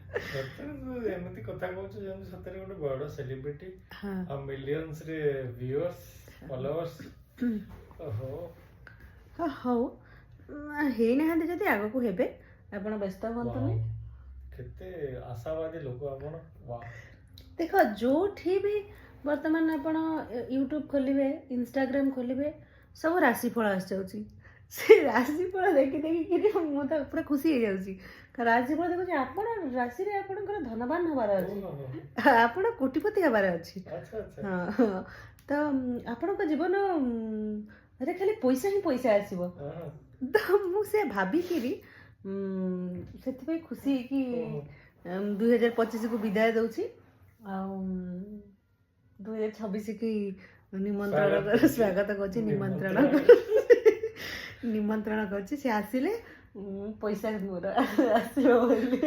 ସତରେ ଏମିତି କଥା କହୁଛୁ ଯେମିତି ସତରେ ଗୋଟେ ବଡ ସେଲିବ୍ରିଟି ଆଉ ମିଲିୟନ୍ସ ରେ ଭିଉଅର୍ସ ଫଲୋଅର୍ସ। ଓହୋ ହଉ ହେଇନାହାନ୍ତି ଯଦି ଆଗକୁ ହେବେ, ଆପଣ ବ୍ୟସ୍ତ ହୁଅନ୍ତୁନି। କେତେ ଆଶାବାଦୀ ଲୋକ ଆପଣ। ଦେଖ ଯୋଉଠି ବି ବର୍ତ୍ତମାନ ଆପଣ ୟୁଟ୍ୟୁବ ଖୋଲିବେ, ଇନଷ୍ଟାଗ୍ରାମ ଖୋଲିବେ, ସବୁ ରାଶିଫଳ ଆସିଯାଉଛି। ସେ ରାଶିଫଳ ଦେଖି ଦେଖିକିରି ମୁଁ ତ ପୁରା ଖୁସି ହେଇଯାଉଛି। ରାଶିଫଳ ଦେଖୁଛି ଆପଣ ରାଶିରେ ଆପଣଙ୍କର ଧନବାନ ହବାର ଅଛି, ଆପଣ କୋଟିପତି ହେବାର ଅଛି। ହଁ ତ ଆପଣଙ୍କ ଜୀବନରେ ଖାଲି ପଇସା ହିଁ ପଇସା ଆସିବ। ତ ମୁଁ ସେ ଭାବିକିରି ସେଥିପାଇଁ ଖୁସି ହେଇକି 2025କୁ ବିଦାୟ ଦଉଛି। ଆଉ 2026 କି ନିମନ୍ତ୍ରଣ ସ୍ୱାଗତ କରୁଛି, ନିମନ୍ତ୍ରଣ କରୁଛି। ସେ ଆସିଲେ ପଇସା ମୋର ଆସିବ ବୋଲି।